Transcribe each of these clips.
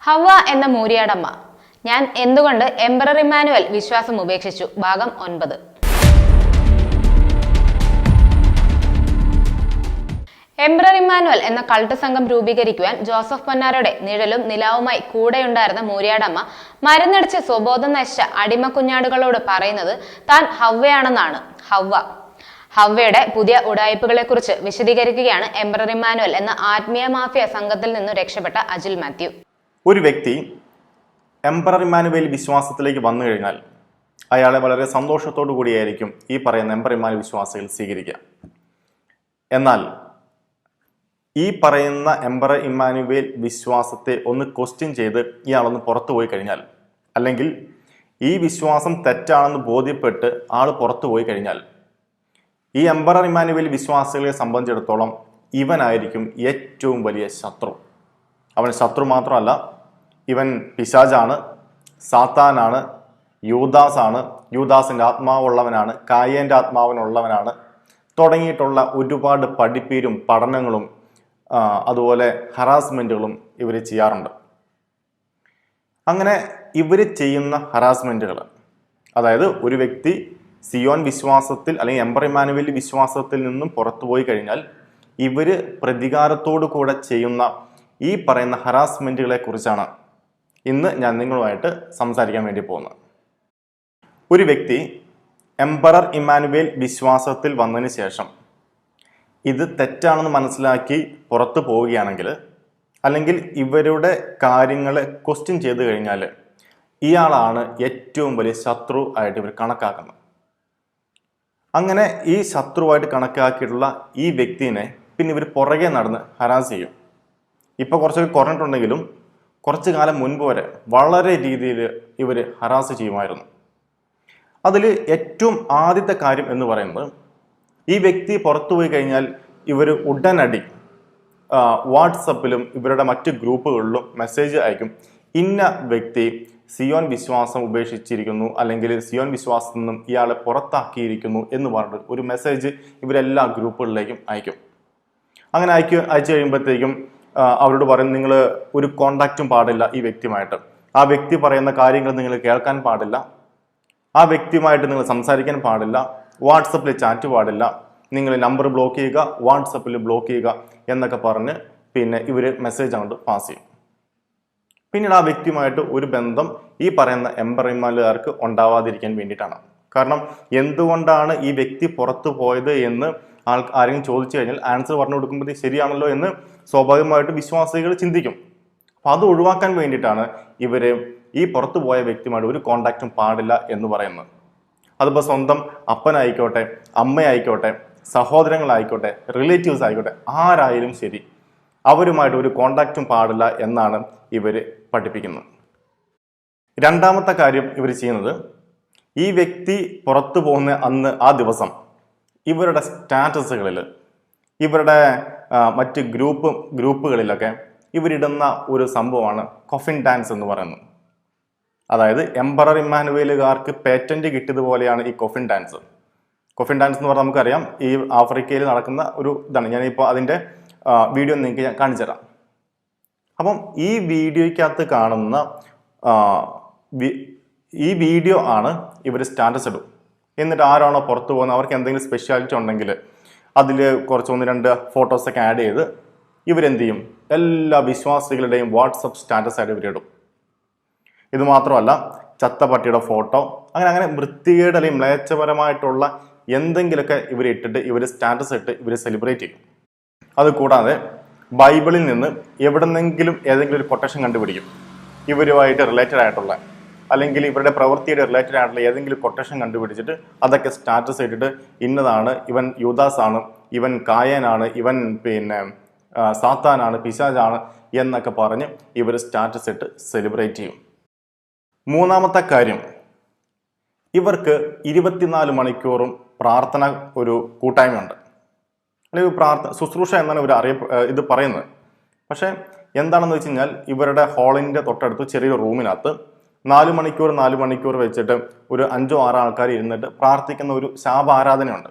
ഹവ്വ എന്ന മൂരിയാടമ്മ. ഞാൻ എന്തുകൊണ്ട് എംപറർ ഇമ്മാനുവൽ വിശ്വാസം ഉപേക്ഷിച്ചു. ഭാഗം 9. എംപറർ ഇമ്മാനുവൽ എന്ന കൾട്ട് സംഘം രൂപീകരിക്കുവാൻ ജോസഫ് പൊന്നാരയുടെ നിഴലും നിലാവുമായി കൂടെയുണ്ടായിരുന്ന മൂരിയാടമ്മ മരുന്നടിച്ച് സ്വബോധം നശിച്ച അടിമ കുഞ്ഞാടുകളോട് പറയുന്നത് താൻ ഹവ്വയാണെന്നാണ്. ഹവ്വയുടെ പുതിയ ഉടായ്പകളെ കുറിച്ച് വിശദീകരിക്കുകയാണ് എംപറർ ഇമ്മാനുവൽ എന്ന ആത്മീയ മാഫിയ സംഘത്തിൽ നിന്നു രക്ഷപ്പെട്ട അജിൽ മാത്യു. ഒരു വ്യക്തി എംപറർ ഇമ്മാനുവേൽ വിശ്വാസത്തിലേക്ക് വന്നു കഴിഞ്ഞാൽ അയാളെ വളരെ സന്തോഷത്തോടു കൂടിയായിരിക്കും ഈ പറയുന്ന എംപറർ ഇമ്മാനുവേൽ വിശ്വാസികൾ സ്വീകരിക്കുക. എന്നാൽ ഈ പറയുന്ന എംപറർ ഇമ്മാനുവേൽ വിശ്വാസത്തെ ഒന്ന് ക്വസ്റ്റ്യൻ ചെയ്ത് ഇയാളൊന്ന് പുറത്തു പോയി കഴിഞ്ഞാൽ, അല്ലെങ്കിൽ ഈ വിശ്വാസം തെറ്റാണെന്ന് ബോധ്യപ്പെട്ട് ആൾ പുറത്തു പോയി കഴിഞ്ഞാൽ, ഈ എംപറർ ഇമ്മാനുവേൽ വിശ്വാസികളെ സംബന്ധിച്ചിടത്തോളം ഇവനായിരിക്കും ഏറ്റവും വലിയ ശത്രു. അവൻ ശത്രു മാത്രമല്ല, ഇവൻ പിശാചാണ്, സാത്താനാണ്, യൂദാസാണ്, യൂദാസിൻ്റെ ആത്മാവുള്ളവനാണ്, കായേൻ്റെ ആത്മാവിനുള്ളവനാണ് തുടങ്ങിയിട്ടുള്ള ഒരുപാട് പഠിപ്പീരും പഠനങ്ങളും അതുപോലെ ഹറാസ്മെൻറ്റുകളും ഇവർ ചെയ്യാറുണ്ട്. അങ്ങനെ ഇവർ ചെയ്യുന്ന ഹറാസ്മെൻറ്റുകൾ, അതായത് ഒരു വ്യക്തി സിയോൻ വിശ്വാസത്തിൽ അല്ലെങ്കിൽ എംപറർ ഇമ്മാനുവേൽ വിശ്വാസത്തിൽ നിന്നും പുറത്തുപോയി കഴിഞ്ഞാൽ ഇവർ പ്രതികാരത്തോടു കൂടെ ചെയ്യുന്ന ഈ പറയുന്ന ഹറാസ്മെൻറ്റുകളെ കുറിച്ചാണ് ഇന്ന് ഞാൻ നിങ്ങളുമായിട്ട് സംസാരിക്കാൻ വേണ്ടി പോകുന്നത്. ഒരു വ്യക്തി എംപറർ ഇമ്മാനുവേൽ വിശ്വാസത്തിൽ വന്നതിന് ശേഷം ഇത് തെറ്റാണെന്ന് മനസ്സിലാക്കി പുറത്തു പോവുകയാണെങ്കിൽ, അല്ലെങ്കിൽ ഇവരുടെ കാര്യങ്ങളെ ക്വസ്റ്റ്യൻ ചെയ്തു കഴിഞ്ഞാൽ ഇയാളാണ് ഏറ്റവും വലിയ ശത്രു ആയിട്ട് ഇവർ കണക്കാക്കുന്നത്. അങ്ങനെ ഈ ശത്രുവായിട്ട് കണക്കാക്കിയിട്ടുള്ള ഈ വ്യക്തിനെ പിന്നെ ഇവർ പുറകെ നടന്ന് ഹരാസ് ചെയ്യും. ഇപ്പോൾ കുറച്ചൊക്കെ കുറഞ്ഞിട്ടുണ്ടെങ്കിലും കുറച്ചു കാലം മുൻപ് വരെ വളരെ രീതിയിൽ ഇവർ ഹറാസ് ചെയ്യുമായിരുന്നു. അതിൽ ഏറ്റവും ആദ്യത്തെ കാര്യം എന്ന് പറയുന്നത്, ഈ വ്യക്തി പുറത്തുപോയി കഴിഞ്ഞാൽ ഇവർ ഉടനടി വാട്സപ്പിലും ഇവരുടെ മറ്റ് ഗ്രൂപ്പുകളിലും മെസ്സേജ് അയക്കും. ഇന്ന വ്യക്തി സിയോൻ വിശ്വാസം ഉപേക്ഷിച്ചിരിക്കുന്നു, അല്ലെങ്കിൽ സിയോൻ വിശ്വാസത്തിൽ നിന്നും ഇയാളെ പുറത്താക്കിയിരിക്കുന്നു എന്ന് പറഞ്ഞിട്ട് ഒരു മെസ്സേജ് ഇവരെല്ലാ ഗ്രൂപ്പുകളിലേക്കും അയക്കും. അങ്ങനെ അയച്ചു കഴിയുമ്പോഴത്തേക്കും അവരോട് പറയും, നിങ്ങൾ ഒരു കോണ്ടാക്റ്റും പാടില്ല ഈ വ്യക്തിയുമായിട്ട്, ആ വ്യക്തി പറയുന്ന കാര്യങ്ങൾ നിങ്ങൾ കേൾക്കാൻ പാടില്ല, ആ വ്യക്തിയുമായിട്ട് നിങ്ങൾ സംസാരിക്കാൻ പാടില്ല, വാട്സപ്പിൽ ചാറ്റ് പാടില്ല, നിങ്ങൾ നമ്പർ ബ്ലോക്ക് ചെയ്യുക, വാട്സപ്പിൽ ബ്ലോക്ക് ചെയ്യുക എന്നൊക്കെ പറഞ്ഞ് പിന്നെ ഇവർ മെസ്സേജ് അങ്ങോട്ട് പാസ് ചെയ്യും. പിന്നീട് ആ വ്യക്തിയുമായിട്ട് ഒരു ബന്ധം ഈ പറയുന്ന എംപറർ ഇമ്മാനുവേലുകാർക്ക് ഉണ്ടാവാതിരിക്കാൻ വേണ്ടിയിട്ടാണ്. കാരണം എന്തുകൊണ്ടാണ് ഈ വ്യക്തി പുറത്തു പോയത് എന്ന് ആരെങ്കിലും ചോദിച്ചു കഴിഞ്ഞാൽ ആൻസർ പറഞ്ഞു കൊടുക്കുമ്പോഴത്തേക്ക് ശരിയാണല്ലോ എന്ന് സ്വാഭാവികമായിട്ട് വിശ്വാസികൾ ചിന്തിക്കും. അപ്പം അത് ഒഴിവാക്കാൻ വേണ്ടിയിട്ടാണ് ഇവർ ഈ പുറത്തു പോയ വ്യക്തിയുമായിട്ട് ഒരു കോണ്ടാക്റ്റും പാടില്ല എന്ന് പറയുന്നത്. അതിപ്പോൾ സ്വന്തം അപ്പനായിക്കോട്ടെ, അമ്മയായിക്കോട്ടെ, സഹോദരങ്ങളായിക്കോട്ടെ, റിലേറ്റീവ്സ് ആയിക്കോട്ടെ, ആരായാലും ശരി, അവരുമായിട്ട് ഒരു കോണ്ടാക്റ്റും പാടില്ല എന്നാണ് ഇവർ പഠിപ്പിക്കുന്നത്. രണ്ടാമത്തെ കാര്യം ഇവർ ചെയ്യുന്നത്, ഈ വ്യക്തി പുറത്തു പോകുന്ന ആ ദിവസം ഇവരുടെ സ്റ്റാറ്റസുകളിൽ, ഇവരുടെ മറ്റ് ഗ്രൂപ്പുകളിലൊക്കെ ഇവരിടുന്ന ഒരു സംഭവമാണ് കൊഫിൻ ഡാൻസ് എന്ന് പറയുന്നത്. അതായത് എംപറർ ഇമ്മാനുവേലുകാർക്ക് പേറ്റന്റ് കിട്ടിയതുപോലെയാണ് ഈ കൊഫിൻ ഡാൻസ്. കൊഫിൻ ഡാൻസ് എന്ന് പറഞ്ഞാൽ നമുക്കറിയാം, ഈ ആഫ്രിക്കയിൽ നടക്കുന്ന ഒരു ഇതാണ്. ഞാനിപ്പോൾ അതിൻ്റെ വീഡിയോ നിങ്ങൾക്ക് ഞാൻ കാണിച്ചു തരാം. അപ്പം ഈ വീഡിയോയ്ക്കകത്ത് കാണുന്ന ഈ വീഡിയോ ആണ് ഇവർ സ്റ്റാറ്റസ് ഇടും. എന്നിട്ട് ആരാണോ പുറത്തു പോകുന്നത് അവർക്ക് എന്തെങ്കിലും സ്പെഷ്യാലിറ്റി ഉണ്ടെങ്കിൽ അതിൽ കുറച്ച് 1-2 ഫോട്ടോസൊക്കെ ആഡ് ചെയ്ത് ഇവരെന്ത് ചെയ്യും, എല്ലാ വിശ്വാസികളുടെയും വാട്സപ്പ് സ്റ്റാറ്റസ് ആയിട്ട് ഇവരിടും. ഇത് മാത്രമല്ല, ചത്ത പട്ടിയുടെ ഫോട്ടോ, അങ്ങനെ വൃത്തികേട് അല്ലെങ്കിൽ മ്ലേച്ഛപരമായിട്ടുള്ള എന്തെങ്കിലുമൊക്കെ ഇവർ ഇട്ടിട്ട് ഇവർ സ്റ്റാറ്റസ് ഇട്ട് ഇവർ സെലിബ്രേറ്റ് ചെയ്യും. അതുകൂടാതെ ബൈബിളിൽ നിന്ന് എവിടെന്നെങ്കിലും ഏതെങ്കിലും ഒരു കൊട്ടേഷൻ കണ്ടുപിടിക്കും, ഇവരുമായിട്ട് റിലേറ്റഡ് ആയിട്ടുള്ള, അല്ലെങ്കിൽ ഇവരുടെ പ്രവൃത്തിയുടെ റിലേറ്റഡ് ആയിട്ടുള്ള ഏതെങ്കിലും കൊട്ടേഷൻ കണ്ടുപിടിച്ചിട്ട് അതൊക്കെ സ്റ്റാറ്റസ് ഇട്ടിട്ട് ഇന്നതാണ്, ഇവൻ യൂദാസാണ്, ഇവൻ കായേനാണ്, ഇവൻ പിന്നെ സാത്താനാണ്, പിശാചാണ് എന്നൊക്കെ പറഞ്ഞ് ഇവർ സ്റ്റാറ്റസ് ഇട്ട് സെലിബ്രേറ്റ് ചെയ്യും. മൂന്നാമത്തെ കാര്യം, ഇവർക്ക് 24 മണിക്കൂറും പ്രാർത്ഥന ഒരു കൂട്ടായ്മയുണ്ട്, അല്ലെങ്കിൽ ശുശ്രൂഷ എന്നാണ് ഇവർ ഇത് പറയുന്നത്. പക്ഷേ എന്താണെന്ന് വെച്ച് കഴിഞ്ഞാൽ, ഇവരുടെ ഹാളിൻ്റെ തൊട്ടടുത്ത് ചെറിയൊരു റൂമിനകത്ത് 4 മണിക്കൂർ വെച്ചിട്ട് ഒരു 5-6 ആൾക്കാർ ഇരുന്നിട്ട് പ്രാർത്ഥിക്കുന്ന ഒരു ശാപാരാധനയുണ്ട്.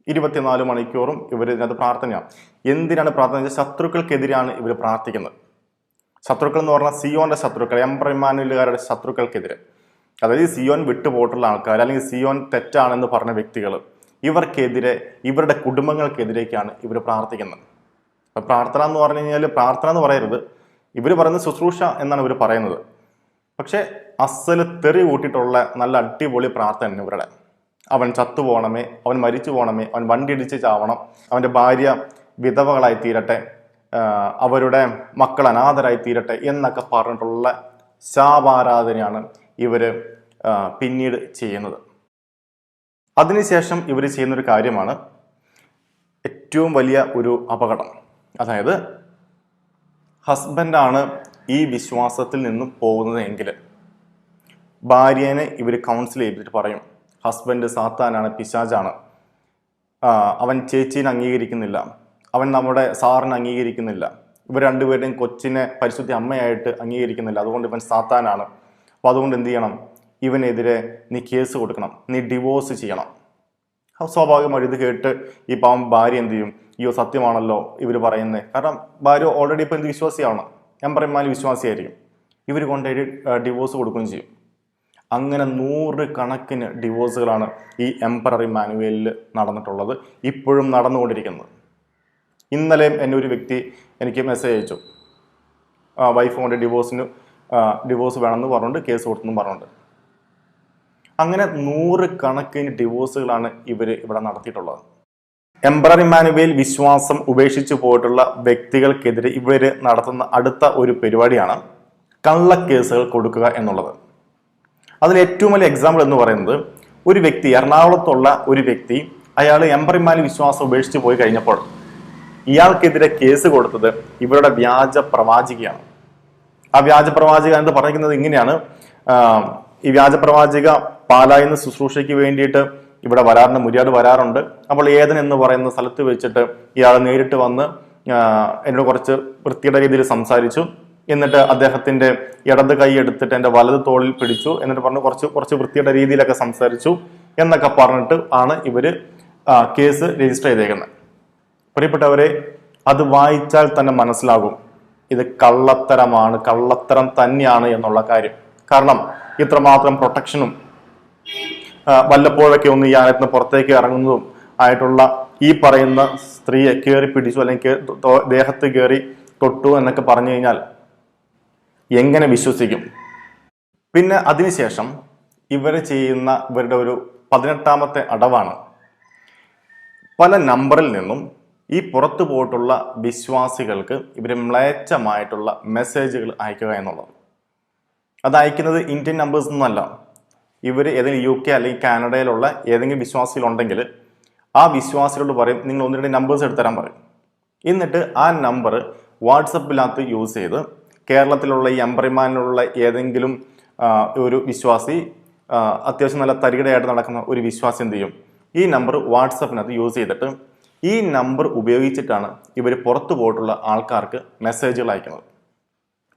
24 മണിക്കൂറും ഇവർ ഇതിനകത്ത് പ്രാർത്ഥനയാണ്. എന്തിനാണ് പ്രാർത്ഥന? ശത്രുക്കൾക്കെതിരെയാണ് ഇവർ പ്രാർത്ഥിക്കുന്നത്. ശത്രുക്കൾ എന്ന് പറഞ്ഞാൽ സിയോന്റെ ശത്രുക്കൾ, എംപറർ ഇമ്മാനുവേലുകാരുടെ ശത്രുക്കൾക്കെതിരെ, അതായത് സിയോൻ വിട്ടുപോയിട്ടുള്ള ആൾക്കാർ അല്ലെങ്കിൽ സിയോൻ തെറ്റാണെന്ന് പറഞ്ഞ വ്യക്തികൾ, ഇവർക്കെതിരെ, ഇവരുടെ കുടുംബങ്ങൾക്കെതിരേക്കാണ് ഇവർ പ്രാർത്ഥിക്കുന്നത്. അപ്പം പ്രാർത്ഥന എന്ന് പറഞ്ഞു കഴിഞ്ഞാൽ പ്രാർത്ഥന എന്ന് പറയരുത്, ഇവർ പറയുന്നത് ശുശ്രൂഷ എന്നാണ് ഇവർ പറയുന്നത്. പക്ഷെ അസല് തെറി കൂട്ടിയിട്ടുള്ള നല്ല അടിപൊളി പ്രാർത്ഥന ഇവരുടെ. അവൻ ചത്തുപോകണമേ, അവൻ മരിച്ചു പോകണമേ, അവൻ വണ്ടി ഇടിച്ച് ചാവണം, അവൻ്റെ ഭാര്യ വിധവകളായി തീരട്ടെ, അവരുടെ മക്കൾ അനാഥരായി തീരട്ടെ എന്നൊക്കെ പറഞ്ഞിട്ടുള്ള ശാപാരാധനയാണ് ഇവർ പിന്നീട് ചെയ്യുന്നത്. അതിനുശേഷം ഇവർ ചെയ്യുന്നൊരു കാര്യമാണ് ഏറ്റവും വലിയ ഒരു അപകടം. അതായത് ഹസ്ബൻഡാണ് ഈ വിശ്വാസത്തിൽ നിന്നും പോകുന്നത് എങ്കിൽ ഭാര്യനെ ഇവർ കൗൺസിൽ ചെയ്തിട്ട് പറയും, ഹസ്ബൻഡ് സാത്താനാണ്, പിശാചാണ്, അവൻ ചേച്ചീനെ അംഗീകരിക്കുന്നില്ല, അവൻ നമ്മുടെ സാറിനെ അംഗീകരിക്കുന്നില്ല, ഇവർ രണ്ടുപേരുടെയും കൊച്ചിനെ പരിശുദ്ധ അമ്മയായിട്ട് അംഗീകരിക്കുന്നില്ല, അതുകൊണ്ട് ഇവൻ സാത്താനാണ്. അപ്പോൾ അതുകൊണ്ട് എന്ത് ചെയ്യണം, ഇവനെതിരെ നീ കേസ് കൊടുക്കണം, നീ ഡിവോഴ്സ് ചെയ്യണം. സ്വാഭാവികമായിട്ട് ഇത് കേട്ട് ഈ പാവം ഭാര്യ എന്ത് ചെയ്യും, അയ്യോ സത്യമാണല്ലോ ഇവർ പറയുന്നത്. കാരണം ഭാര്യ ഓൾറെഡി ഇപ്പോൾ എന്ത് വിശ്വാസിയാണ്, എംപറർ ഇമ്മാനുവേൽ വിശ്വാസിയായിരിക്കും. ഇവർ കൊണ്ടുപോയി ഡിവോഴ്സ് കൊടുക്കുകയും ചെയ്യും. അങ്ങനെ 100 കണക്കിന് ഡിവോഴ്സുകളാണ് ഈ എംപറർ ഇമ്മാനുവേലിൽ നടന്നിട്ടുള്ളത്, ഇപ്പോഴും നടന്നുകൊണ്ടിരിക്കുന്നത്. ഇന്നലെയും എന്നെ ഒരു വ്യക്തി എനിക്ക് മെസ്സേജ് അയച്ചു, വൈഫ് കൊണ്ട് ഡിവോഴ്സ് വേണമെന്ന് പറഞ്ഞുകൊണ്ട് കേസ് കൊടുത്തെന്നും പറഞ്ഞുകൊണ്ട്. അങ്ങനെ 100 കണക്കിന് ഡിവോഴ്സുകളാണ് ഇവർ ഇവിടെ നടത്തിയിട്ടുള്ളത്. എംപറർ ഇമ്മാനുവേൽ വിശ്വാസം ഉപേക്ഷിച്ചു പോയിട്ടുള്ള വ്യക്തികൾക്കെതിരെ ഇവർ നടത്തുന്ന അടുത്ത ഒരു പരിപാടിയാണ് കള്ളക്കേസുകൾ കൊടുക്കുക എന്നുള്ളത്. അതിൽ ഏറ്റവും വലിയ എക്സാമ്പിൾ എന്ന് പറയുന്നത്, ഒരു വ്യക്തി, എറണാകുളത്തുള്ള ഒരു വ്യക്തി, അയാൾ എംപറർ ഇമ്മാനുവേൽ വിശ്വാസം ഉപേക്ഷിച്ച് പോയി കഴിഞ്ഞപ്പോൾ ഇയാൾക്കെതിരെ കേസ് കൊടുത്തത് ഇവരുടെ വ്യാജ പ്രവാചികയാണ്. ആ വ്യാജ പ്രവാചിക എന്ന് പറയുന്നത് ഇങ്ങനെയാണ്, ഈ വ്യാജ പ്രവാചിക പാലായിൽ നിന്ന് ശുശ്രൂഷയ്ക്ക് വേണ്ടിയിട്ട് ഇവിടെ വരാറുണ്ട്, മുരിയാട് വരാറുണ്ട്. അപ്പോൾ ഏതൻ എന്ന് പറയുന്ന സ്ഥലത്ത് വെച്ചിട്ട് ഇയാൾ നേരിട്ട് വന്ന് എന്നോട് കുറച്ച് വൃത്തിയുടെ രീതിയിൽ സംസാരിച്ചു. എന്നിട്ട് അദ്ദേഹത്തിന്റെ ഇടത് കൈ എടുത്തിട്ട് എൻ്റെ വലത് തോളിൽ പിടിച്ചു, എന്നിട്ട് പറഞ്ഞു കുറച്ച് വൃത്തിയുടെ രീതിയിലൊക്കെ സംസാരിച്ചു എന്നൊക്കെ പറഞ്ഞിട്ട് ആണ് ഇവര് കേസ് രജിസ്റ്റർ ചെയ്തേക്കുന്നത്. പ്രിയപ്പെട്ടവരെ, അത് വായിച്ചാൽ തന്നെ മനസ്സിലാകും ഇത് കള്ളത്തരമാണ്, കള്ളത്തരം തന്നെയാണ് എന്നുള്ള കാര്യം. കാരണം ഇത്രമാത്രം പ്രൊട്ടക്ഷനും വല്ലപ്പോഴൊക്കെ ഒന്ന് ഈ ആലയത്തിന് പുറത്തേക്ക് ഇറങ്ങുന്നതും ആയിട്ടുള്ള ഈ പറയുന്ന സ്ത്രീയെ കയറി പിടിച്ചു അല്ലെങ്കിൽ ദേഹത്ത് കയറി തൊട്ടു എന്നൊക്കെ പറഞ്ഞു കഴിഞ്ഞാൽ എങ്ങനെ വിശ്വസിക്കും? പിന്നെ അതിനുശേഷം ഇവർ ചെയ്യുന്ന ഇവരുടെ ഒരു 18ാമത്തെ അടവാണ് പല നമ്പറിൽ നിന്നും ഈ പുറത്തു പോയിട്ടുള്ള വിശ്വാസികൾക്ക് ഇവർ മ്ലേച്ഛമായിട്ടുള്ള മെസ്സേജുകൾ അയക്കുക എന്നുള്ളത്. അത് അയക്കുന്നത് ഇന്ത്യൻ നമ്പേഴ്സ് ഒന്നുമല്ല. ഇവർ ഏതെങ്കിലും UK അല്ലെങ്കിൽ കാനഡയിലുള്ള ഏതെങ്കിലും വിശ്വാസികളുണ്ടെങ്കിൽ ആ വിശ്വാസികളോട് പറയും, നിങ്ങൾ 1-2 നമ്പേഴ്സ് എടുത്തരാൻ പറയും. എന്നിട്ട് ആ നമ്പർ വാട്സപ്പിനകത്ത് യൂസ് ചെയ്ത് കേരളത്തിലുള്ള ഈ എംപറർ ഇമ്മാനുവേലിലുള്ള ഏതെങ്കിലും ഒരു വിശ്വാസി, അത്യാവശ്യം നല്ല തരികിടയായിട്ട് നടക്കുന്ന ഒരു വിശ്വാസി എന്ത് ചെയ്യും, ഈ നമ്പർ വാട്സപ്പിനകത്ത് യൂസ് ചെയ്തിട്ട് ഈ നമ്പർ ഉപയോഗിച്ചിട്ടാണ് ഇവർ പുറത്തു പോയിട്ടുള്ള ആൾക്കാർക്ക് മെസ്സേജുകൾ അയക്കുന്നത്.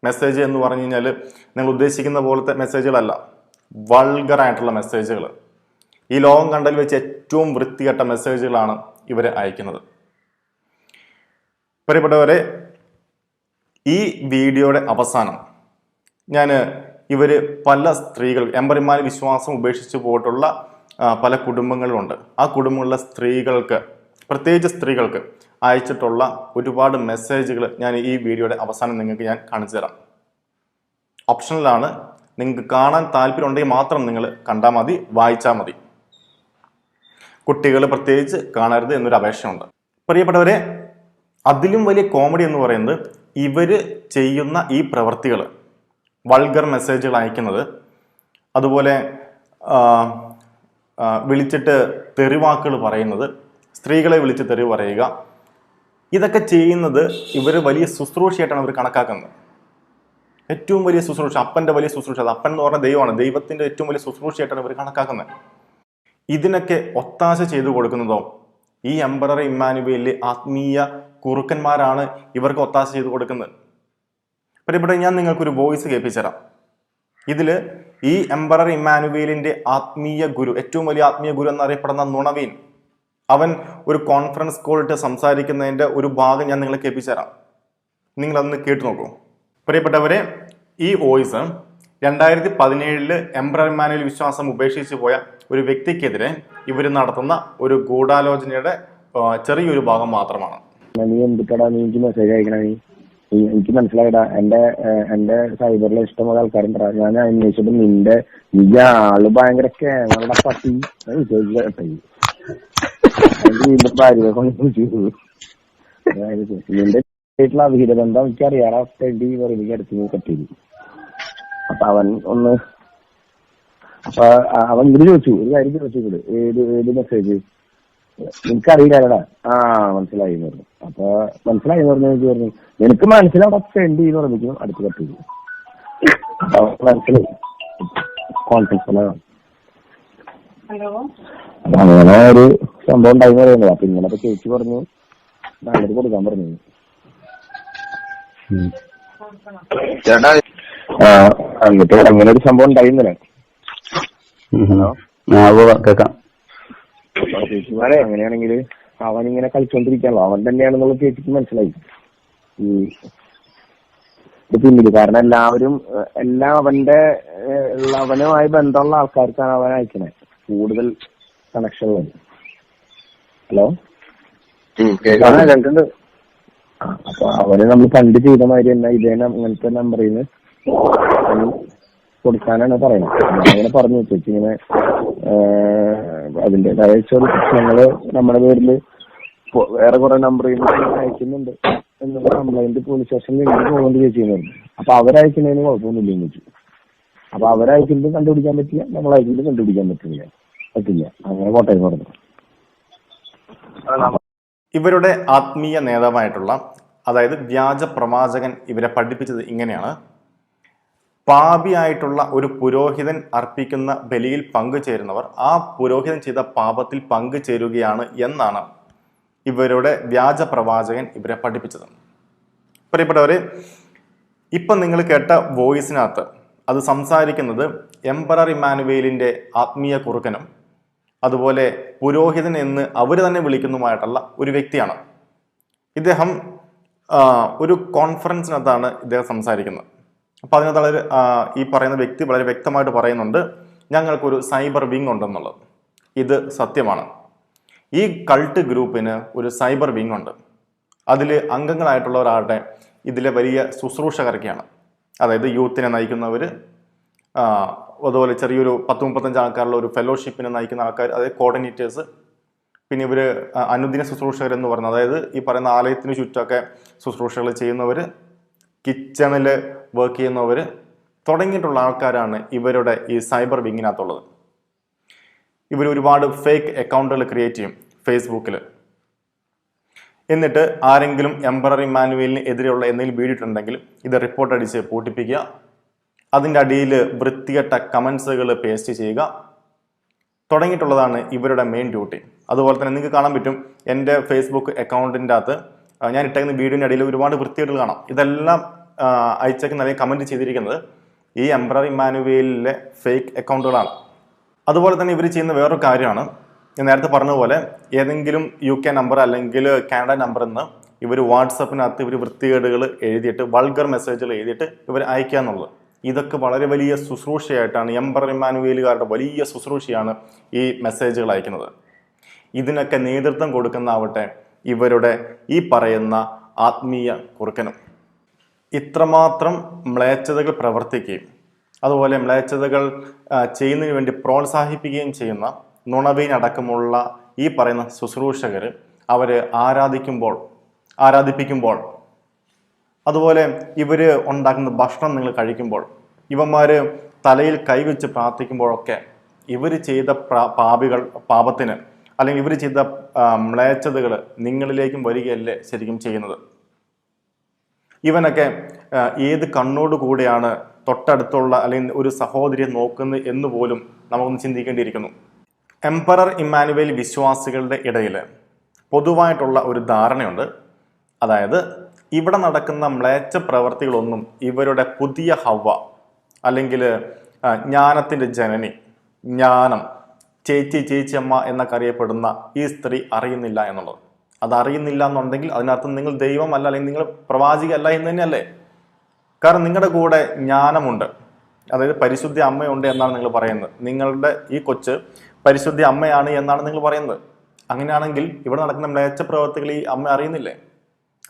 മെസ്സേജ് എന്ന് പറഞ്ഞു കഴിഞ്ഞാൽ നിങ്ങൾ ഉദ്ദേശിക്കുന്ന പോലത്തെ മെസ്സേജുകളല്ല, വൾഗറായിട്ടുള്ള മെസ്സേജുകൾ, ഈ ലോകം കണ്ടതിൽ വെച്ച് ഏറ്റവും വൃത്തികെട്ട മെസ്സേജുകളാണ് ഇവർ അയക്കുന്നത്. പ്രിയപ്പെട്ടവരെ, ഈ വീഡിയോയുടെ അവസാനം ഞാൻ പല സ്ത്രീകൾ, എംപറർ ഇമ്മാനുവേൽ വിശ്വാസം ഉപേക്ഷിച്ച് പോയിട്ടുള്ള പല കുടുംബങ്ങളുണ്ട്. ആ കുടുംബങ്ങളിലെ സ്ത്രീകൾക്ക്, പ്രത്യേകിച്ച് സ്ത്രീകൾക്ക് അയച്ചിട്ടുള്ള ഒരുപാട് മെസ്സേജുകൾ ഞാൻ ഈ വീഡിയോയുടെ അവസാനം നിങ്ങൾക്ക് ഞാൻ കാണിച്ചു തരാം. ഓപ്ഷണലാണ്, നിങ്ങൾക്ക് കാണാൻ താല്പര്യം ഉണ്ടെങ്കിൽ മാത്രം നിങ്ങൾ കണ്ടാൽ മതി, വായിച്ചാൽ മതി. കുട്ടികൾ പ്രത്യേകിച്ച് കാണരുത് എന്നൊരു അപേക്ഷയുണ്ട്. പ്രിയപ്പെട്ടവരെ, അതിലും വലിയ കോമഡി എന്ന് പറയുന്നത് ഇവര് ചെയ്യുന്ന ഈ പ്രവൃത്തികൾ, വൾഗർ മെസ്സേജുകൾ അയക്കുന്നത്, അതുപോലെ വിളിച്ചിട്ട് തെറിവാക്കുകൾ പറയുന്നത്, സ്ത്രീകളെ വിളിച്ച് തെറി പറയുക, ഇതൊക്കെ ചെയ്യുന്നത് ഇവർ വലിയ ശുശ്രൂഷയായിട്ടാണ് അവർ കണക്കാക്കുന്നത്. ഏറ്റവും വലിയ ശുശ്രൂഷ, അപ്പൻ്റെ വലിയ ശുശ്രൂഷ, അത് അപ്പൻ എന്ന് പറഞ്ഞ ദൈവമാണ്, ദൈവത്തിൻ്റെ ഏറ്റവും വലിയ ശുശ്രൂഷയായിട്ടാണ് ഇവർ കണക്കാക്കുന്നത്. ഇതിനൊക്കെ ഒത്താശ ചെയ്തു കൊടുക്കുന്നതോ ഈ എംപറർ ഇമ്മാനുവേലിലെ ആത്മീയ കുറുക്കന്മാരാണ് ഇവർക്ക് ഒത്താശ ചെയ്തു കൊടുക്കുന്നത്. പ്രിയപ്പെട്ട, ഞാൻ നിങ്ങൾക്കൊരു വോയിസ് കേൾപ്പിച്ചുതരാം. ഇതിൽ ഈ എംപറർ ഇമ്മാനുവേലിന്റെ ആത്മീയ ഗുരു, ഏറ്റവും വലിയ ആത്മീയ ഗുരു എന്നറിയപ്പെടുന്ന നുണവീൻ, അവൻ ഒരു കോൺഫറൻസ് കോൾ ഇട്ട് സംസാരിക്കുന്നതിന്റെ ഒരു ഭാഗം ഞാൻ നിങ്ങളെ കേൾപ്പിച്ചുതരാം. നിങ്ങൾ അതൊന്ന് കേട്ടു നോക്കൂ. പ്രിയപ്പെട്ടവരെ, ഈ വോയിസ് 2017 എംബ്രർ ഇമ്മാനുവൽ വിശ്വാസം ഉപേക്ഷിച്ചു പോയ ഒരു വ്യക്തിക്കെതിരെ ഇവർ നടത്തുന്ന ഒരു ഗൂഢാലോചനയുടെ ചെറിയൊരു ഭാഗം മാത്രമാണ്. നീ എന്തിട്ടാ നീ എനിക്ക് മെസ്സേജ് അയക്കണ? എനിക്ക് മനസ്സിലായിടാ, എന്റെ സൈബറിലെ ഇഷ്ടംപോലെ ആൾക്കാരുണ്ടാ. ഞാൻ അന്വേഷിച്ചപ്പോ നിന്റെ ഈ ആള് ഭയങ്കര കേങ്ങളുടെ പട്ടി വീണ്ടും ഭാര്യ നിന്റെ വീട്ടിലെ അവിഹിതബന്ധം എനിക്കറിയാടാ. ടെഡി എനിക്ക് അടുത്ത് കട്ടിയത്. അപ്പൊ അവൻ ഇങ്ങനെ ചോദിച്ചു, ഒരു കാര്യം ചോദിച്ചു, ഏത് മെസ്സേജ് എനിക്കറിയില്ലടാ. മനസ്സിലായി എന്ന് പറഞ്ഞു. അപ്പൊ മനസ്സിലായി എന്ന് പറഞ്ഞു. എനിക്ക് മനസ്സിലവിടെ സെൻഡ് ചെയ്ത് പറഞ്ഞു, അടുത്ത് കട്ട് ചെയ്തു. അപ്പൊ മനസ്സിലായി കോൺഫറൻസ്. അപ്പൊ അങ്ങനെ ഒരു സംഭവം ഉണ്ടായി പറയുന്നത്. അപ്പൊ ഇങ്ങനത്തെ ചേച്ചി പറഞ്ഞു നല്ലത് കൊടുക്കാൻ പറഞ്ഞു. എന്നിട്ട് അങ്ങനെ ഒരു സംഭവം ഉണ്ടായിരുന്നില്ല. കേക്കാം. ചേച്ചിമാരെ അങ്ങനെയാണെങ്കിൽ അവനിങ്ങനെ കളിച്ചോണ്ടിരിക്കാനല്ലോ, അവൻ തന്നെയാണെന്നുള്ള ചേച്ചിക്ക് മനസ്സിലായി പിന്നീട്. കാരണം എല്ലാം അവനുമായി ബന്ധമുള്ള ആൾക്കാർക്കാണ് അവൻ അയക്കണേ കൂടുതൽ കണക്ഷൻ ഉള്ളത്. ഹലോ, അപ്പൊ അവന് നമ്മൾ പണ്ട് ചെയ്ത മാതിരി തന്നെ ഇതേ ഇങ്ങനത്തെ നമ്പറിൽ നിന്ന് കൊടുക്കാനാണ് പറയുന്നത്. അങ്ങനെ പറഞ്ഞു ചേച്ചി ഇങ്ങനെ അതിന്റേതായ ചെറിയ പ്രശ്നങ്ങള് നമ്മുടെ പേരില് വേറെ കുറെ നമ്പറിൽ നിന്ന് അയക്കുന്നുണ്ട് എന്നുള്ള കംപ്ലൈന്റ് പോലീസ് സ്റ്റേഷനിൽ പോകുന്നുണ്ട് ചേച്ചിന്ന്. അപ്പൊ അവരയക്കുന്നതിന് കുഴപ്പമൊന്നുമില്ലെന്ന് വെച്ചു. അപ്പൊ അവരയക്കുന്നത് കണ്ടുപിടിക്കാൻ പറ്റില്ല, നമ്മൾ അയക്കുന്നത് കണ്ടുപിടിക്കാൻ പറ്റില്ല. അങ്ങനെ കോട്ടയം പറഞ്ഞു. ഇവരുടെ ആത്മീയ നേതാവായിട്ടുള്ള, അതായത് വ്യാജ പ്രവാചകൻ ഇവരെ പഠിപ്പിച്ചത് ഇങ്ങനെയാണ്: പാപിയായിട്ടുള്ള ഒരു പുരോഹിതൻ അർപ്പിക്കുന്ന ബലിയിൽ പങ്കുചേരുന്നവർ ആ പുരോഹിതൻ ചെയ്ത പാപത്തിൽ പങ്കുചേരുകയാണ് എന്നാണ് ഇവരുടെ വ്യാജ പ്രവാചകൻ ഇവരെ പഠിപ്പിച്ചത്. പ്രിയപ്പെട്ടവരെ, ഇപ്പം നിങ്ങൾ കേട്ട വോയിസിനകത്ത് അത് സംസാരിക്കുന്നത് എംപറർ ഇമ്മാനുവേലിൻ്റെ ആത്മീയ കുറുക്കനും അതുപോലെ പുരോഹിതൻ എന്ന് അവർ തന്നെ വിളിക്കുന്നതുമായിട്ടുള്ള ഒരു വ്യക്തിയാണ്. ഇദ്ദേഹം ഒരു കോൺഫറൻസിനകത്താണ് ഇദ്ദേഹം സംസാരിക്കുന്നത്. അപ്പോൾ അതിനകത്ത് വളരെ ഈ പറയുന്ന വ്യക്തി വളരെ വ്യക്തമായിട്ട് പറയുന്നുണ്ട്, ഞങ്ങൾക്കൊരു സൈബർ വിങ് ഉണ്ടെന്നുള്ളത്. ഇത് സത്യമാണ്. ഈ കൾട്ട് ഗ്രൂപ്പിന് ഒരു സൈബർ വിങ് ഉണ്ട്. അതിൽ അംഗങ്ങളായിട്ടുള്ളവരാകട്ടെ ഇതിലെ വലിയ ശുശ്രൂഷകരൊക്കെയാണ്. അതായത് യൂത്തിനെ നയിക്കുന്നവർ, അതുപോലെ ചെറിയൊരു 10-35 ആൾക്കാരുള്ള ഒരു ഫെലോഷിപ്പിനെ നയിക്കുന്ന ആൾക്കാർ, അതായത് കോർഡിനേറ്റേഴ്സ്, പിന്നെ ഇവർ അനുദിന ശുശ്രൂഷകർ എന്ന് പറയുന്നത്, അതായത് ഈ പറയുന്ന ആലയത്തിന് ചുറ്റുമൊക്കെ ശുശ്രൂഷകൾ ചെയ്യുന്നവർ, കിച്ചണിൽ വർക്ക് ചെയ്യുന്നവർ തുടങ്ങിയിട്ടുള്ള ആൾക്കാരാണ് ഇവരുടെ ഈ സൈബർ വിങ്ങിനകത്തുള്ളത്. ഇവർ ഒരുപാട് ഫേക്ക് അക്കൗണ്ടുകൾ ക്രിയേറ്റ് ചെയ്യും ഫേസ്ബുക്കിൽ. എന്നിട്ട് ആരെങ്കിലും എംപറർ ഇമ്മാനുവേലിന് എതിരെയുള്ള എന്തെങ്കിലും വീഡിയോ ഇത് റിപ്പോർട്ട് അടിച്ച് പൂട്ടിപ്പിക്കുക, അതിൻ്റെ അടിയിൽ വൃത്തികെട്ട കമൻസുകൾ പേസ്റ്റ് ചെയ്യുക തുടങ്ങിയിട്ടുള്ളതാണ് ഇവരുടെ മെയിൻ ഡ്യൂട്ടി. അതുപോലെ തന്നെ നിങ്ങൾക്ക് കാണാൻ പറ്റും, എൻ്റെ ഫേസ്ബുക്ക് അക്കൗണ്ടിൻ്റെ അകത്ത് ഞാൻ ഇട്ടേക്കുന്ന വീഡിയോൻ്റെ അടിയിൽ ഒരുപാട് വൃത്തികേടുകൾ കാണാം. ഇതെല്ലാം അയച്ചേക്ക് നല്ല കമൻറ്റ് ചെയ്തിരിക്കുന്നത് ഈ എംപറർ ഇമ്മാനുവേലിലെ ഫേക്ക് അക്കൗണ്ടുകളാണ്. അതുപോലെ തന്നെ ഇവർ ചെയ്യുന്ന വേറൊരു കാര്യമാണ്, ഞാൻ നേരത്തെ പറഞ്ഞതുപോലെ ഏതെങ്കിലും UK നമ്പർ അല്ലെങ്കിൽ കാനഡ നമ്പറിൽ നിന്ന് ഇവർ വാട്സപ്പിനകത്ത് ഇവർ വൃത്തികേടുകൾ എഴുതിയിട്ട്, വൾഗർ മെസ്സേജുകൾ എഴുതിയിട്ട് ഇവർ അയക്കുക എന്നുള്ളത്. ഇതൊക്കെ വളരെ വലിയ ശുശ്രൂഷയായിട്ടാണ്, എംപറർ ഇമ്മാനുവേലുകാരുടെ വലിയ ശുശ്രൂഷയാണ് ഈ മെസ്സേജുകൾ അയക്കുന്നത്. ഇതിനൊക്കെ നേതൃത്വം കൊടുക്കുന്നതാവട്ടെ ഇവരുടെ ഈ പറയുന്ന ആത്മീയ കുറുക്കനും. ഇത്രമാത്രം മ്ലേച്ഛതകൾ പ്രവർത്തിക്കുകയും അതുപോലെ മ്ലേച്ഛതകൾ ചെയ്യുന്നതിന് വേണ്ടി പ്രോത്സാഹിപ്പിക്കുകയും ചെയ്യുന്ന നുണവീൻ അടക്കമുള്ള ഈ പറയുന്ന ശുശ്രൂഷകർ അവർ ആരാധിപ്പിക്കുമ്പോൾ, അതുപോലെ ഇവർ ഉണ്ടാക്കുന്ന ഭക്ഷണം നിങ്ങൾ കഴിക്കുമ്പോൾ, ഇവന്മാർ തലയിൽ കൈവച്ച് പ്രാർത്ഥിക്കുമ്പോഴൊക്കെ ഇവർ ചെയ്ത പാപത്തിന് അല്ലെങ്കിൽ ഇവർ ചെയ്ത മ്ലേച്ഛതകൾ നിങ്ങളിലേക്കും വരികയല്ലേ ശരിക്കും ചെയ്യുന്നത്. ഇവനൊക്കെ ഏത് കണ്ണോടുകൂടെയാണ് തൊട്ടടുത്തുള്ള അല്ലെങ്കിൽ ഒരു സഹോദരിയെ നോക്കുന്നത് എന്ന് പോലും നമുക്കൊന്ന് ചിന്തിക്കേണ്ടിയിരിക്കുന്നു. എംപറർ ഇമ്മാനുവേൽ വിശ്വാസികളുടെ ഇടയിൽ പൊതുവായിട്ടുള്ള ഒരു ധാരണയുണ്ട്. അതായത് ഇവിടെ നടക്കുന്ന മ്ലേച്ഛ പ്രവർത്തികളൊന്നും ഇവരുടെ പുതിയ ഹവ്വ അല്ലെങ്കിൽ ജ്ഞാനത്തിൻ്റെ ജനനി, ജ്ഞാനം, ചേച്ചിയമ്മ എന്നൊക്കെ അറിയപ്പെടുന്ന ഈ സ്ത്രീ അറിയുന്നില്ല എന്നുള്ളത്. അതറിയുന്നില്ല എന്നുണ്ടെങ്കിൽ അതിനർത്ഥം നിങ്ങൾ ദൈവമല്ല അല്ലെങ്കിൽ നിങ്ങൾ പ്രവാചകല്ല എന്ന് തന്നെയല്ലേ. കാരണം നിങ്ങളുടെ കൂടെ ജ്ഞാനമുണ്ട്, അതായത് പരിശുദ്ധ അമ്മയുണ്ട് എന്നാണ് നിങ്ങൾ പറയുന്നത്. നിങ്ങളുടെ ഈ കൊച്ച് പരിശുദ്ധ അമ്മയാണ് എന്നാണ് നിങ്ങൾ പറയുന്നത്. അങ്ങനെയാണെങ്കിൽ ഇവിടെ നടക്കുന്ന മ്ലേച്ഛ പ്രവർത്തികൾ ഈ അമ്മ അറിയുന്നില്ലേ?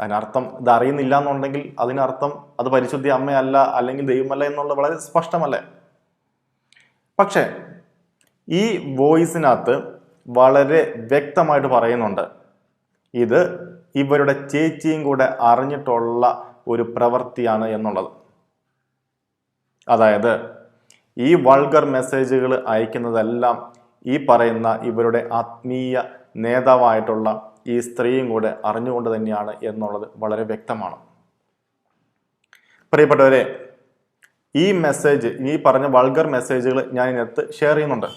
അതിനർത്ഥം ഇത് അറിയുന്നില്ല എന്നുണ്ടെങ്കിൽ അതിനർത്ഥം അത് പരിശുദ്ധ അമ്മയല്ല, അല്ലെങ്കിൽ ദൈവമല്ല എന്നുള്ളത് വളരെ സ്പഷ്ടമല്ലേ? പക്ഷേ ഈ വോയിസിനകത്ത് വളരെ വ്യക്തമായിട്ട് പറയുന്നുണ്ട്, ഇത് ഇവരുടെ ചേച്ചിയും കൂടെ അറിഞ്ഞിട്ടുള്ള ഒരു പ്രവൃത്തിയാണ് എന്നുള്ളത്. അതായത് ഈ വൾഗർ മെസ്സേജുകൾ അയക്കുന്നതെല്ലാം ഈ പറയുന്ന ഇവരുടെ ആത്മീയ നേതാവായിട്ടുള്ള ഈ സ്ത്രീയും കൂടെ അറിഞ്ഞുകൊണ്ട് തന്നെയാണ് എന്നുള്ളത് വളരെ വ്യക്തമാണ്. പ്രിയപ്പെട്ടവരെ, ഈ മെസ്സേജ്, ഈ പറഞ്ഞ വൾഗർ മെസ്സേജുകൾ ഞാൻ ഇതിനകത്ത് ഷെയർ ചെയ്യുന്നുണ്ട്.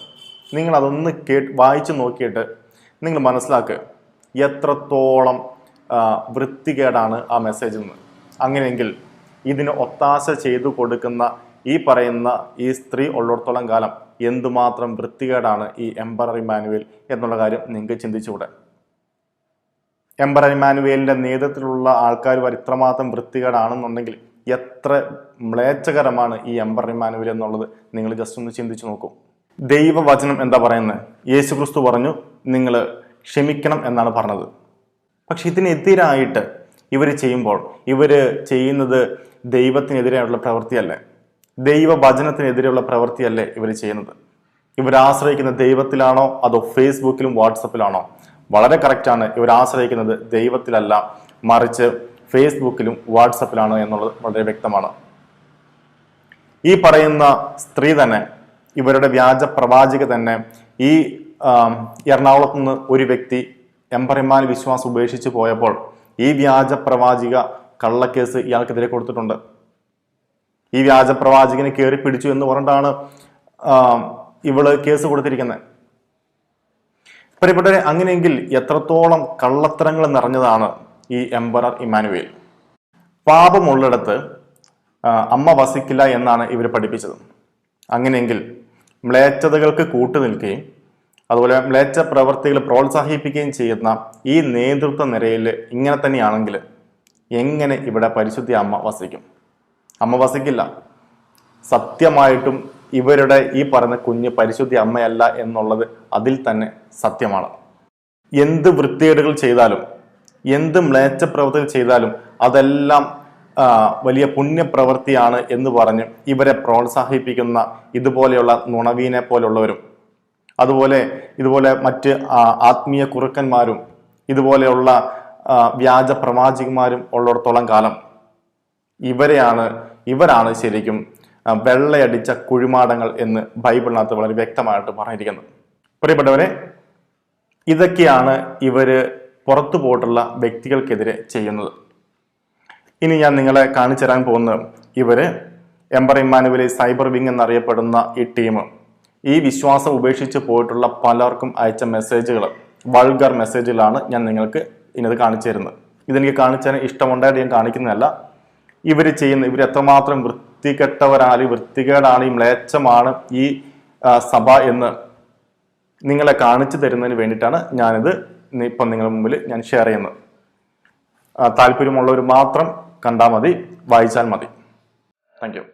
നിങ്ങൾ അതൊന്ന് വായിച്ചു നോക്കിയിട്ട് നിങ്ങൾ മനസ്സിലാക്കുക എത്രത്തോളം വൃത്തികേടാണ് ആ മെസ്സേജ് എന്ന്. അങ്ങനെയെങ്കിൽ ഇതിന് ഒത്താശ ചെയ്തു കൊടുക്കുന്ന ഈ പറയുന്ന ഈ സ്ത്രീ ഉള്ളിടത്തോളം കാലം എന്തുമാത്രം വൃത്തികേടാണ് ഈ എംപറർ ഇമ്മാനുവേൽ എന്നുള്ള കാര്യം നിങ്ങൾക്ക് ചിന്തിച്ചുകൂടെ? എംപറർ ഇമ്മാനുവേലിന്റെ നേതൃത്വത്തിലുള്ള ആൾക്കാർ ഇത്രമാത്രം വൃത്തികേടാണെന്നുണ്ടെങ്കിൽ എത്ര മ്ലേച്ഛകരമാണ് ഈ എംപറർ ഇമ്മാനുവേൽ എന്നുള്ളത് നിങ്ങൾ ജസ്റ്റ് ഒന്ന് ചിന്തിച്ചു നോക്കൂ. ദൈവവചനം എന്താ പറയുന്നത്? യേശു ക്രിസ്തു പറഞ്ഞു നിങ്ങൾ ക്ഷമിക്കണം എന്നാണ് പറഞ്ഞത്. പക്ഷെ ഇതിനെതിരായിട്ട് ഇവർ ചെയ്യുമ്പോൾ ഇവർ ചെയ്യുന്നത് ദൈവത്തിനെതിരെയുള്ള പ്രവൃത്തിയല്ലേ? ദൈവവചനത്തിനെതിരെയുള്ള പ്രവൃത്തിയല്ലേ ഇവർ ചെയ്യുന്നത്? ഇവർ ആശ്രയിക്കുന്ന ദൈവത്തിലാണോ അതോ ഫേസ്ബുക്കിലും വാട്സപ്പിലാണോ? വളരെ കറക്റ്റാണ്, ഇവർ ആശ്രയിക്കുന്നത് ദൈവത്തിലല്ല, മറിച്ച് ഫേസ്ബുക്കിലും വാട്സപ്പിലാണോ എന്നുള്ളത് വളരെ വ്യക്തമാണ്. ഈ പറയുന്ന സ്ത്രീ തന്നെ, ഇവരുടെ വ്യാജ പ്രവാചക തന്നെ, ഈ എറണാകുളത്ത് നിന്ന് ഒരു വ്യക്തി എംപറർ ഇമ്മാനുവേൽ വിശ്വാസം ഉപേക്ഷിച്ച് പോയപ്പോൾ ഈ വ്യാജ പ്രവാചിക കള്ളക്കേസ് ഇയാൾക്കെതിരെ കൊടുത്തിട്ടുണ്ട്. ഈ വ്യാജ പ്രവാചകനെ കയറി പിടിച്ചു എന്ന് പറഞ്ഞിട്ടാണ് ഇവള് കേസ് കൊടുത്തിരിക്കുന്നത്. പ്രിയപ്പെട്ടവരെ, അങ്ങനെയെങ്കിൽ എത്രത്തോളം കള്ളത്തരങ്ങൾ നിറഞ്ഞതാണ് ഈ എംപറർ ഇമ്മാനുവേൽ. പാപമുള്ളിടത്ത് അമ്മ വസിക്കില്ല എന്നാണ് ഇവർ പഠിപ്പിച്ചത്. അങ്ങനെയെങ്കിൽ മ്ലേച്ഛതകൾക്ക് കൂട്ടുനിൽക്കുകയും അതുപോലെ മ്ലേച്ഛ പ്രവർത്തികൾ പ്രോത്സാഹിപ്പിക്കുകയും ചെയ്യുന്ന ഈ നേതൃത്വ നിരയിൽ ഇങ്ങനെ തന്നെയാണെങ്കിൽ എങ്ങനെ ഇവിടെ പരിശുദ്ധ അമ്മ വസിക്കും? അമ്മ വസിക്കില്ല. സത്യമായിട്ടും ഇവരുടെ ഈ പറഞ്ഞ കുഞ്ഞ് പരിശുദ്ധ അമ്മയല്ല എന്നുള്ളത് അതിൽ തന്നെ സത്യമാണ്. എന്ത് വൃത്തികേടുകൾ ചെയ്താലും, എന്ത് മ്ലേച്ഛ പ്രവൃത്തികൾ ചെയ്താലും അതെല്ലാം വലിയ പുണ്യപ്രവൃത്തിയാണ് എന്ന് പറഞ്ഞ് ഇവരെ പ്രോത്സാഹിപ്പിക്കുന്ന ഇതുപോലെയുള്ള നുണവീനെ പോലുള്ളവരും ഇതുപോലെ മറ്റ് ആത്മീയ കുറുക്കന്മാരും ഇതുപോലെയുള്ള വ്യാജ പ്രവാചകന്മാരും ഉള്ളിടത്തോളം കാലം ഇവരാണ് ശരിക്കും വെള്ളയടിച്ച കുഴിമാടങ്ങൾ എന്ന് ബൈബിളിനകത്ത് വളരെ വ്യക്തമായിട്ട് പറഞ്ഞിരിക്കുന്നത്. പ്രിയപ്പെട്ടവരെ, ഇതൊക്കെയാണ് ഇവര് പുറത്തു പോയിട്ടുള്ള വ്യക്തികൾക്കെതിരെ ചെയ്യുന്നത്. ഇനി ഞാൻ നിങ്ങളെ കാണിച്ചു തരാൻ പോകുന്നത് ഇവര് എംപറർ ഇമ്മാനുവേൽ സൈബർ വിങ് എന്നറിയപ്പെടുന്ന ഈ ടീം ഈ വിശ്വാസം ഉപേക്ഷിച്ച് പോയിട്ടുള്ള പലർക്കും അയച്ച മെസ്സേജുകൾ, വൾഗർ മെസ്സേജുകളാണ് ഞാൻ നിങ്ങൾക്ക് ഇന്നത് കാണിച്ചു തരുന്നത്. ഇതെനിക്ക് കാണിച്ചാൽ ഇഷ്ടമുണ്ടായിട്ട് ഞാൻ കാണിക്കുന്നതല്ല. ഇവർ എത്രമാത്രം വൃത്തികേടാണ്, ഈ മ്ലേച്ഛമാണ് ഈ സഭ എന്ന് നിങ്ങളെ കാണിച്ചു തരുന്നതിന് വേണ്ടിയിട്ടാണ് ഞാനിത് ഇപ്പം നിങ്ങളുടെ മുമ്പിൽ ഞാൻ ഷെയർ ചെയ്യുന്നത്. താല്പര്യമുള്ളവർ മാത്രം കണ്ടാൽ മതി, വായിച്ചാൽ മതി. Thank you.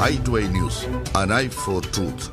i2i News, an eye for truth.